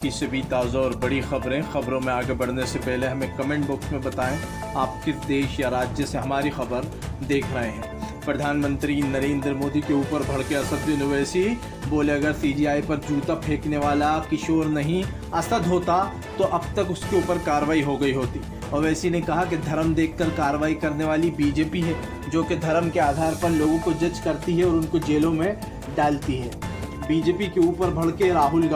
किसी भी ताज़ा और बड़ी खबरों में आगे बढ़ने से पहले हमें कमेंट बॉक्स में बताएं आप किस देश या राज्य से हमारी खबर देख रहे हैं। प्रधानमंत्री नरेंद्र मोदी के ऊपर भड़के असदुद्दीन ओवैसी बोले, अगर सीजीआई पर जूता फेंकने वाला किशोर नहीं असद होता तो अब तक उसके ऊपर कार्रवाई हो गई होती। ओवैसी ने कहा कि धर्म देखकर कार्रवाई करने वाली बीजेपी है, जो कि धर्म के आधार पर लोगों को जज करती है और उनको जेलों में डालती है। बीजेपी के ऊपर भड़के राहुल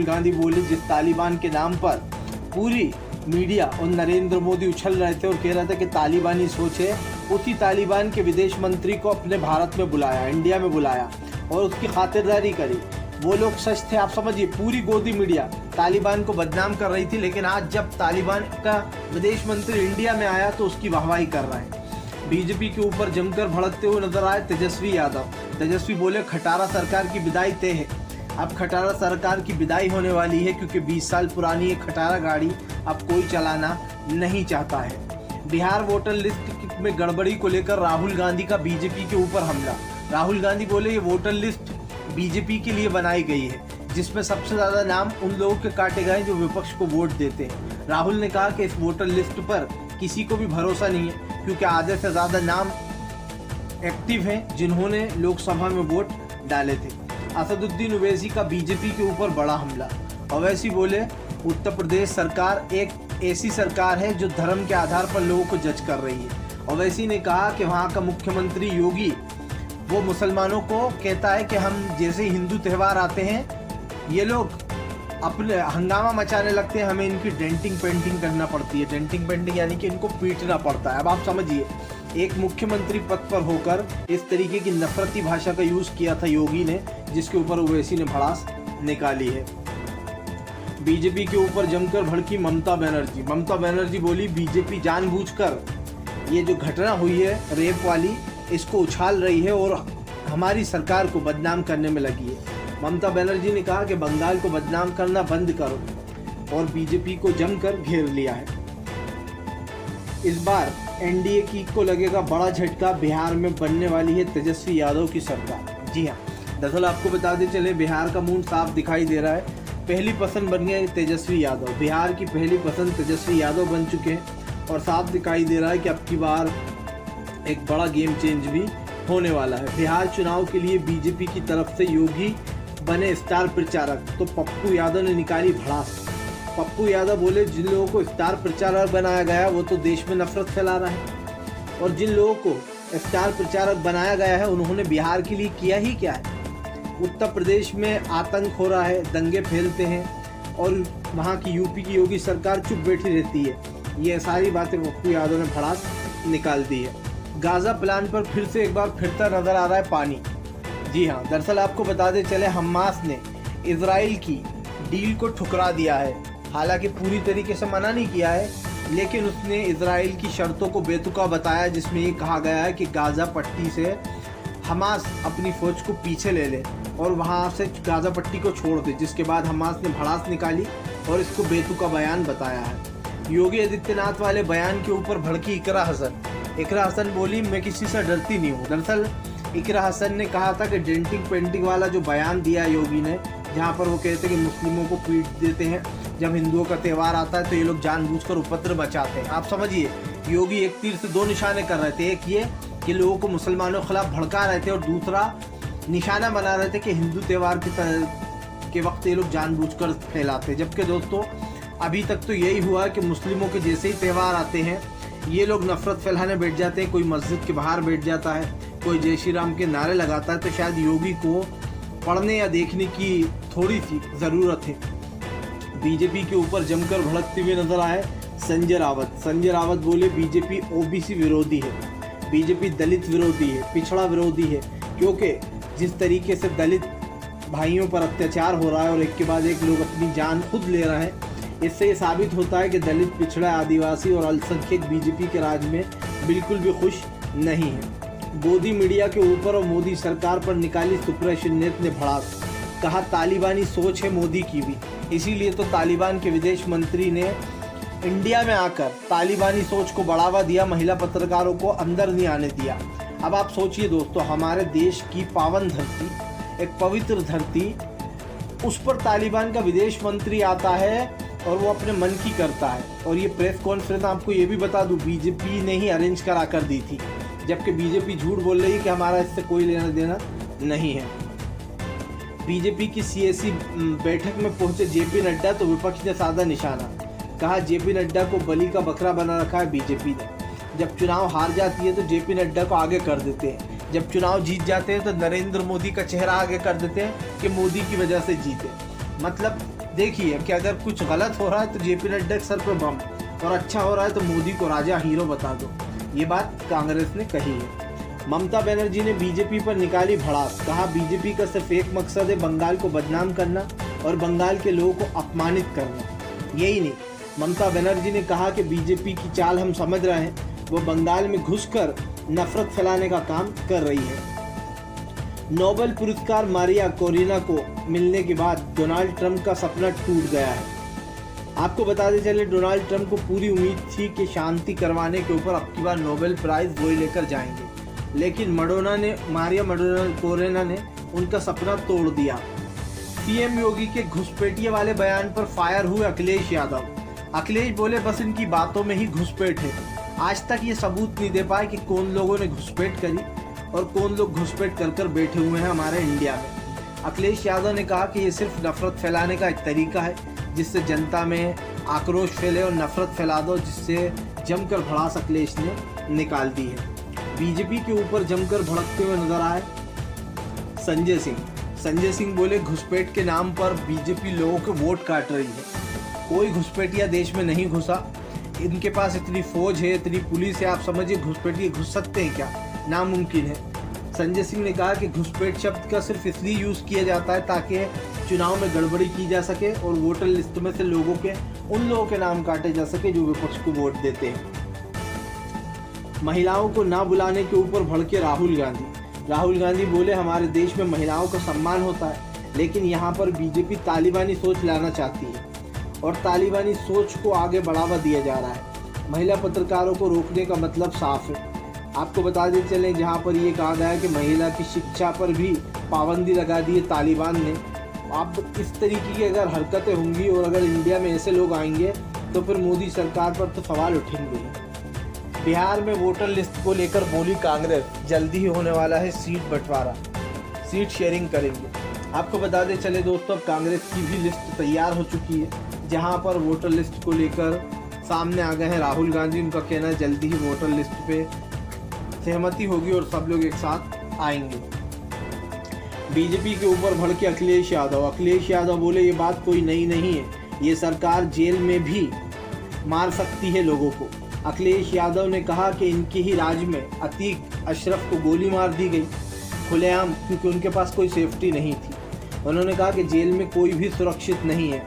गांधी बोले, जिस तालिबान के नाम पर पूरी मीडिया और नरेंद्र मोदी उछल रहे थे और कह रहा था कि तालिबानी सोच है, उसी तालिबान के विदेश मंत्री को अपने भारत में बुलाया, इंडिया में बुलाया और उसकी खातिरदारी करी। वो लोग सच थे, आप समझिए। पूरी गोदी मीडिया तालिबान को बदनाम कर रही थी, लेकिन आज जब तालिबान का विदेश मंत्री इंडिया में आया तो उसकी वाहवाही कर रहे हैं। बीजेपी के ऊपर जमकर भड़कते हुए नजर आए तेजस्वी यादव। तेजस्वी बोले, खटारा सरकार की विदाई तय है। अब खटारा सरकार की विदाई होने वाली है, क्योंकि 20 साल पुरानी ये खटारा गाड़ी अब कोई चलाना नहीं चाहता है। बिहार वोटर लिस्ट में गड़बड़ी को लेकर राहुल गांधी का बीजेपी के ऊपर हमला। राहुल गांधी बोले, ये वोटर लिस्ट बीजेपी के लिए बनाई गई है, जिसमें सबसे ज्यादा नाम उन लोगों के काटे गए जो विपक्ष को वोट देते हैं। राहुल ने कहा कि इस वोटर लिस्ट पर किसी को भी भरोसा नहीं है, क्योंकि आधे से ज्यादा नाम एक्टिव हैं जिन्होंने लोकसभा में वोट डाले थे। असदुद्दीन ओवैसी का बीजेपी के ऊपर बड़ा हमला। ओवैसी बोले, उत्तर प्रदेश सरकार एक ऐसी सरकार है जो धर्म के आधार पर लोगों को जज कर रही है। ओवैसी ने कहा कि वहाँ का मुख्यमंत्री योगी वो मुसलमानों को कहता है कि हम जैसे हिंदू त्यौहार आते हैं ये लोग अपने हंगामा मचाने लगते हैं, हमें इनकी डेंटिंग पेंटिंग करना पड़ती है। डेंटिंग पेंटिंग यानी कि इनको पीटना पड़ता है। अब आप समझिए, एक मुख्यमंत्री पद पर होकर इस तरीके की नफरती भाषा का यूज किया था योगी ने, जिसके ऊपर ओवैसी ने भड़ास निकाली है। बीजेपी के ऊपर जमकर भड़की ममता बनर्जी बोली, बीजेपी जानबूझकर ये जो घटना हुई है रेप वाली, इसको उछाल रही है और हमारी सरकार को बदनाम करने में लगी है। ममता बनर्जी ने कहा कि बंगाल को बदनाम करना बंद करो और बीजेपी को जमकर घेर लिया है। इस बार एनडीए की को लगेगा बड़ा झटका, बिहार में बनने वाली है तेजस्वी यादव की सरकार। जी हाँ, दरअसल आपको बता दें चले, बिहार का मूड साफ दिखाई दे रहा है। पहली पसंद बन गए तेजस्वी यादव, बिहार की पहली पसंद तेजस्वी यादव बन चुके हैं और साफ दिखाई दे रहा है कि अब की बार एक बड़ा गेम चेंज भी होने वाला है। बिहार चुनाव के लिए बीजेपी की तरफ से योगी बने स्टार प्रचारक, तो पप्पू यादव ने निकाली भड़ास। पप्पू यादव बोले, जिन लोगों को स्टार प्रचारक बनाया गया वो तो देश में नफरत फैला रहा है, और जिन लोगों को स्टार प्रचारक बनाया गया है उन्होंने बिहार के लिए किया ही क्या है। उत्तर प्रदेश में आतंक हो रहा है, दंगे फैलते हैं और वहाँ की यूपी की योगी सरकार चुप बैठी रहती है। ये सारी बातें पप्पू यादव ने भड़ास निकाल दी है। गाजा प्लान पर फिर से एक बार फिरता नजर आ रहा है पानी। जी हाँ, दरअसल आपको बताते चले, हमास ने इजराइल की डील को ठुकरा दिया है। हालांकि पूरी तरीके से मना नहीं किया है, लेकिन उसने इजराइल की शर्तों को बेतुका बताया, जिसमें ये कहा गया है कि गाजा पट्टी से हमास अपनी फौज को पीछे ले ले और वहाँ से गाजा पट्टी को छोड़ दे, जिसके बाद हमास ने भड़ास निकाली और इसको बेतुका बयान बताया है। योगी आदित्यनाथ वाले बयान के ऊपर भड़की इकरा हसन बोली, मैं किसी से डरती नहीं हूँ। दरअसल इकरा हसन ने कहा था कि डेंटिंग पेंटिंग वाला जो बयान दिया योगी ने, जहाँ पर वो कहते हैं कि मुस्लिमों को पीट देते हैं, जब हिंदुओं का त्यौहार आता है तो ये लोग जानबूझकर उपद्रव मचाते हैं। आप समझिए, योगी एक तीर से दो निशाने कर रहे थे। एक ये कि लोगों को मुसलमानों के खिलाफ भड़का रहे थे और दूसरा निशाना बना रहे थे कि हिंदू त्यौहार के वक्त ये लोग जानबूझकर फैलाते। जबकि दोस्तों, अभी तक तो यही हुआ है कि मुस्लिमों के जैसे ही त्यौहार आते हैं ये लोग नफरत फैलाने बैठ जाते हैं। कोई मस्जिद के बाहर बैठ जाता है, कोई जय श्री राम के नारे लगाता है। तो शायद योगी को पढ़ने या देखने की थोड़ी सी ज़रूरत है। बीजेपी के ऊपर जमकर भड़कते हुए नजर आए संजय रावत बोले, बीजेपी ओबीसी विरोधी है, बीजेपी दलित विरोधी है, पिछड़ा विरोधी है, क्योंकि जिस तरीके से दलित भाइयों पर अत्याचार हो रहा है और एक के बाद एक लोग अपनी जान खुद ले रहे हैं, इससे ये साबित होता है कि दलित, पिछड़ा, आदिवासी और अल्पसंख्यक बीजेपी के राज में बिल्कुल भी खुश नहीं है। गोदी मीडिया के ऊपर और मोदी सरकार पर निकाली सुप्रीम ने भड़ास, कहा तालिबानी सोच है मोदी की भी, इसीलिए तो तालिबान के विदेश मंत्री ने इंडिया में आकर तालिबानी सोच को बढ़ावा दिया, महिला पत्रकारों को अंदर नहीं आने दिया। अब आप सोचिए दोस्तों, हमारे देश की पावन धरती, एक पवित्र धरती उस पर तालिबान का विदेश मंत्री आता है और वो अपने मन की करता है। और ये प्रेस कॉन्फ्रेंस आपको ये भी बता दूं, बीजेपी ने ही अरेंज करा कर दी थी, जबकि बीजेपी झूठ बोल रही है कि हमारा इससे कोई लेना देना नहीं है। बीजेपी की सीएसी बैठक में पहुंचे जेपी नड्डा तो विपक्ष ने साधा निशाना, कहा जेपी नड्डा को बलि का बकरा बना रखा है बीजेपी ने। जब चुनाव हार जाती है तो जेपी नड्डा को आगे कर देते हैं, जब चुनाव जीत जाते हैं तो नरेंद्र मोदी का चेहरा आगे कर देते हैं कि मोदी की वजह से जीते। मतलब देखिए कि अगर कुछ गलत हो रहा है तो जेपी नड्डा के सर पर बम, और अच्छा हो रहा है तो मोदी को राजा हीरो बता दो। ये बात कांग्रेस ने कही है। ममता बनर्जी ने बीजेपी पर निकाली भड़ास, कहा बीजेपी का सिर्फ एक मकसद है, बंगाल को बदनाम करना और बंगाल के लोगों को अपमानित करना। यही नहीं, ममता बनर्जी ने कहा कि बीजेपी की चाल हम समझ रहे हैं, वो बंगाल में घुसकर नफरत फैलाने का काम कर रही है। नोबेल पुरस्कार मारिया कोरिना को मिलने के बाद डोनाल्ड ट्रंप का सपना टूट गया है। आपको बताते चले, डोनाल्ड ट्रंप को पूरी उम्मीद थी कि शांति करवाने के ऊपर अब की बार नोबेल प्राइज वही लेकर जाएंगे, लेकिन मारिया कोरिना ने उनका सपना तोड़ दिया। पीएम योगी के घुसपैठिए वाले बयान पर फायर हुए अखिलेश यादव। अखिलेश बोले बस इनकी बातों में ही घुसपैठ है। आज तक ये सबूत नहीं दे पाए कि कौन लोगों ने घुसपैठ करी और कौन लोग घुसपैठ कर बैठे हुए हैं हमारे इंडिया में। अखिलेश यादव ने कहा कि ये सिर्फ नफरत फैलाने का एक तरीका है, जिससे जनता में आक्रोश फैले और नफरत फैला दो, जिससे जमकर भड़ास अखिलेश ने निकाल दी है। बीजेपी के ऊपर जमकर भड़कते हुए नजर आए संजय सिंह बोले घुसपैठ के नाम पर बीजेपी लोगों के वोट काट रही है। कोई घुसपैठिया देश में नहीं घुसा, इनके पास इतनी फौज है, इतनी पुलिस है, आप समझिए घुसपैठिए घुस सकते हैं क्या? नामुमकिन है। संजय सिंह ने कहा कि घुसपैठ शब्द का सिर्फ इसलिए यूज़ किया जाता है ताकि चुनाव में गड़बड़ी की जा सके और वोटर लिस्ट में से उन लोगों के नाम काटे जा सके जो विपक्ष को वोट देते हैं। महिलाओं को ना बुलाने के ऊपर भड़के राहुल गांधी बोले हमारे देश में महिलाओं का सम्मान होता है, लेकिन यहाँ पर बीजेपी तालिबानी सोच लाना चाहती है और तालिबानी सोच को आगे बढ़ावा दिया जा रहा है। महिला पत्रकारों को रोकने का मतलब साफ है। आपको बताते चलें, जहाँ पर ये कहा गया है कि महिला की शिक्षा पर भी पाबंदी लगा दी है तालिबान ने। अब इस तरीके की अगर हरकतें होंगी और अगर इंडिया में ऐसे लोग आएंगे तो फिर मोदी सरकार पर तो सवाल उठेंगे। बिहार में वोटर लिस्ट को लेकर बोली कांग्रेस, जल्दी ही होने वाला है सीट बंटवारा, सीट शेयरिंग करेंगे। आपको बताते चले दोस्तों, कांग्रेस की भी लिस्ट तैयार हो चुकी है, जहां पर वोटर लिस्ट को लेकर सामने आ गए हैं राहुल गांधी। उनका कहना है जल्दी ही वोटर लिस्ट पे सहमति होगी और सब लोग एक साथ आएंगे। बीजेपी के ऊपर भड़के अखिलेश यादव बोले ये बात कोई नई नहीं है, ये सरकार जेल में भी मार सकती है लोगों को। अखिलेश यादव ने कहा कि इनके ही राज्य में अतीक अशरफ को गोली मार दी गई खुलेआम, क्योंकि उनके पास कोई सेफ्टी नहीं थी। उन्होंने कहा कि जेल में कोई भी सुरक्षित नहीं है।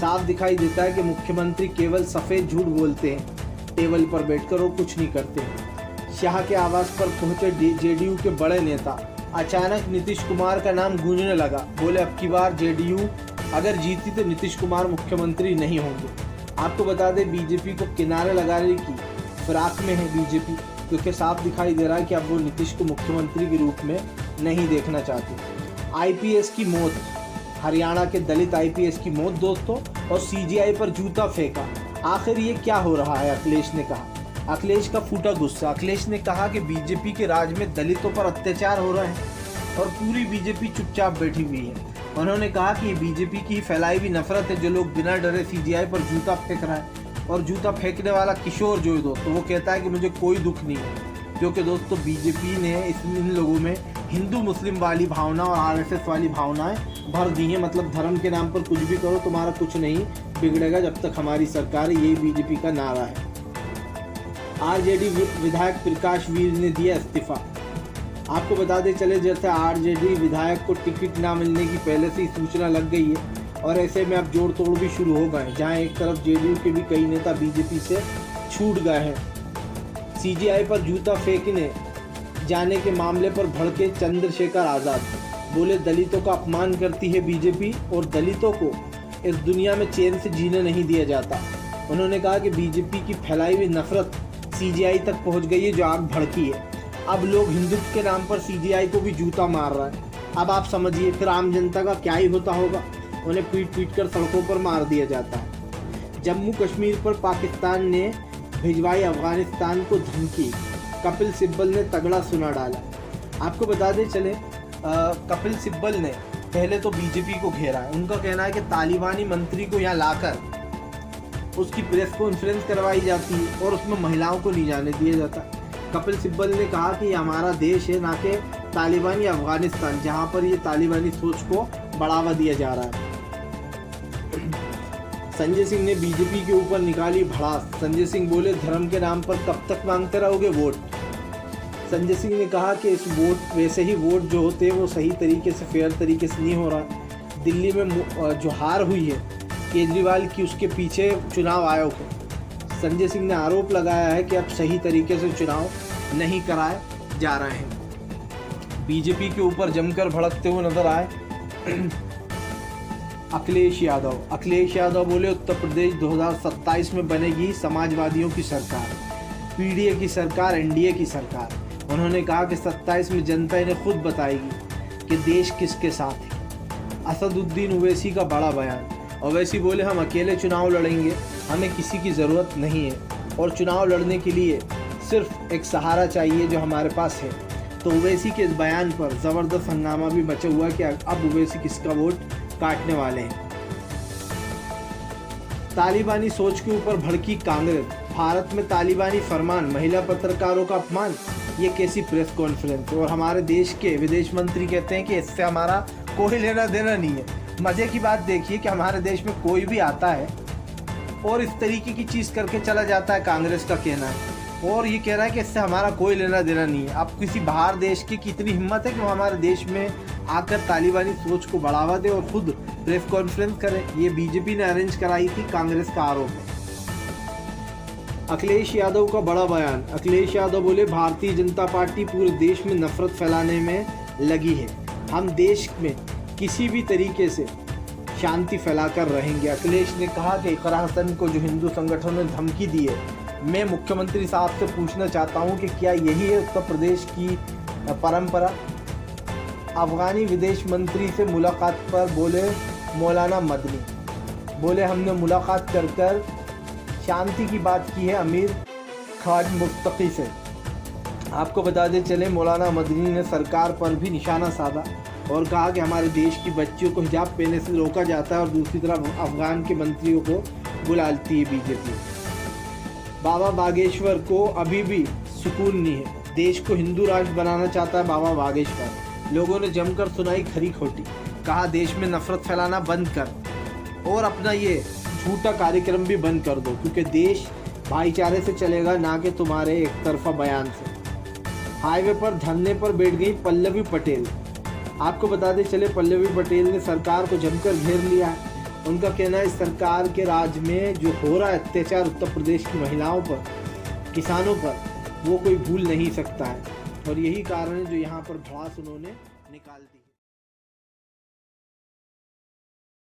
साफ दिखाई देता है कि मुख्यमंत्री केवल सफ़ेद झूठ बोलते हैं, टेबल पर बैठकर वो कुछ नहीं करते हैं। शाह के आवास पर पहुंचे जेडीयू के बड़े नेता, अचानक नीतीश कुमार का नाम गूंजने लगा। बोले अब की बार जेडीयू अगर जीती तो नीतीश कुमार मुख्यमंत्री नहीं होंगे। आपको बता दें, बीजेपी को किनारे लगाने की फिराक में है बीजेपी, क्योंकि साफ दिखाई दे रहा है कि अब वो नीतीश को मुख्यमंत्री के रूप में नहीं देखना चाहते। आईपीएस की मौत, हरियाणा के दलित आईपीएस की मौत दोस्तों, और सीजीआई पर जूता फेंका। आखिर ये क्या हो रहा है? अखिलेश ने कहा। अखिलेश का फूटा गुस्सा। अखिलेश ने कहा कि बीजेपी के राज में दलितों पर अत्याचार हो रहे हैं और पूरी बीजेपी चुपचाप बैठी हुई है। उन्होंने कहा कि ये बीजेपी की फैलाई हुई नफरत है, जो लोग बिना डरे सीजीआई पर जूता फेंक रहा है। और जूता फेंकने वाला किशोर जो है दोस्तों, वो कहता है कि मुझे कोई दुख नहीं है, क्योंकि दोस्तों बीजेपी ने इन लोगों में हिंदू मुस्लिम वाली भावना और आरएसएस वाली भावनाएं भर दी हैं। मतलब धर्म के नाम पर कुछ भी करो, तुम्हारा कुछ नहीं बिगड़ेगा जब तक हमारी सरकार है, यही बीजेपी का नारा है। आरजेडी विधायक प्रकाश वीर ने दिया इस्तीफा। आपको बताते चले, जैसे आरजेडी विधायक को टिकट ना मिलने की पहले से ही सूचना लग गई है और ऐसे में अब जोड़ तोड़ भी शुरू हो गए, जहां एक तरफ जेडीयू के भी कई नेता बीजेपी से छूट गए हैं। सीजीआई पर जूता फेंकने जाने के मामले पर भड़के चंद्रशेखर आज़ाद, बोले दलितों का अपमान करती है बीजेपी और दलितों को इस दुनिया में चैन से जीने नहीं दिया जाता। उन्होंने कहा कि बीजेपी की फैलाई हुई नफरत सीजीआई तक पहुंच गई है, जो आग भड़की है। अब लोग हिंदुत्व के नाम पर सीजीआई को भी जूता मार रहा है। अब आप समझिए फिर आम जनता का क्या ही होता होगा। उन्हें पीट पीट कर सड़कों पर मार दिया जाता है। जम्मू कश्मीर पर पाकिस्तान ने भिजवाई अफगानिस्तान को धमकी, कपिल सिब्बल ने तगड़ा सुना डाला। आपको बताते चले कपिल सिब्बल ने पहले तो बीजेपी को घेरा है। उनका कहना है कि तालिबानी मंत्री को यहाँ लाकर उसकी प्रेस कॉन्फ्रेंस करवाई जाती है और उसमें महिलाओं को नहीं जाने दिया जाता। कपिल सिब्बल ने कहा कि ये हमारा देश है, ना कि तालिबानी अफगानिस्तान, जहाँ पर ये तालिबानी सोच को बढ़ावा दिया जा रहा है। संजय सिंह ने बीजेपी के ऊपर निकाली भड़ास। संजय सिंह बोले, धर्म के नाम पर कब तक मांगते रहोगे वोट। संजय सिंह ने कहा कि इस वोट वैसे ही वोट जो होते हैं वो सही तरीके से, फेयर तरीके से नहीं हो रहा। दिल्ली में जो हार हुई है केजरीवाल की, उसके पीछे चुनाव आयोग है। संजय सिंह ने आरोप लगाया है कि अब सही तरीके से चुनाव नहीं कराए जा रहे हैं। बीजेपी के ऊपर जमकर भड़कते हुए नजर आए अखिलेश यादव। अखिलेश यादव बोले, उत्तर प्रदेश 2027 में बनेगी समाजवादियों की सरकार, पीडीए की सरकार, एनडीए की सरकार। उन्होंने कहा कि 27 में जनता इन्हें खुद बताएगी कि देश किसके साथ है। असदुद्दीन ओवैसी का बड़ा बयान। ओवैसी बोले, हम अकेले चुनाव लड़ेंगे, हमें किसी की ज़रूरत नहीं है और चुनाव लड़ने के लिए सिर्फ एक सहारा चाहिए जो हमारे पास है। तो ओवैसी के इस बयान पर ज़बरदस्त हंगामा भी मचा हुआ कि अब ओवैसी किसका वोट काटने वाले हैं। तालिबानी सोच के ऊपर भड़की कांग्रेस। भारत में तालिबानी फरमान, महिला पत्रकारों का अपमान, ये कैसी प्रेस कॉन्फ्रेंस। और हमारे देश के विदेश मंत्री कहते हैं कि इससे हमारा कोई लेना देना नहीं है। मज़े की बात देखिए कि हमारे देश में कोई भी आता है और इस तरीके की चीज़ करके चला जाता है, कांग्रेस का कहना है, और ये कह रहा है कि इससे हमारा कोई लेना देना नहीं है। अब किसी बाहर देश की कितनी हिम्मत है कि वो हमारे देश में आकर तालिबानी सोच को बढ़ावा दे और खुद प्रेस कॉन्फ्रेंस करे। ये बीजेपी ने अरेंज कराई थी, कांग्रेस का आरोप है। अखिलेश यादव का बड़ा बयान। अखिलेश यादव बोले, भारतीय जनता पार्टी पूरे देश में नफरत फैलाने में लगी है। हम देश में किसी भी तरीके से शांति फैलाकर रहेंगे। अखिलेश ने कहा कि इकरा हसन को जो हिंदू संगठनों ने धमकी दी है, मैं मुख्यमंत्री साहब से पूछना चाहता हूं कि क्या यही है उत्तर प्रदेश की परंपरा। अफगानी विदेश मंत्री से मुलाकात पर बोले मौलाना मदनी, बोले हमने मुलाकात कर शांति की बात की है अमीर खान मुस्तकी से। आपको बताते चले मौलाना मदनी ने सरकार पर भी निशाना साधा और कहा कि हमारे देश की बच्चियों को हिजाब पहनने से रोका जाता है और दूसरी तरफ अफगान के मंत्रियों को बुलाती है बीजेपी। बाबा बागेश्वर को अभी भी सुकून नहीं है। देश को हिंदू राष्ट्र बनाना चाहता है बाबा बागेश्वर। लोगों ने जमकर सुनाई खरी खोटी, कहा देश में नफरत फैलाना बंद कर और अपना ये झूठा कार्यक्रम भी बंद कर दो, क्योंकि देश भाईचारे से चलेगा, ना कि तुम्हारे एक तरफा बयान से। हाईवे पर धरने पर बैठ गई पल्लवी पटेल। आपको बताते चले पल्लवी पटेल ने सरकार को जमकर घेर लिया है। उनका कहना है सरकार के राज में जो हो रहा है अत्याचार उत्तर प्रदेश की महिलाओं पर, किसानों पर, वो कोई भूल नहीं सकता है और यही कारण है जो यहाँ पर भड़ास उन्होंने निकाल दी।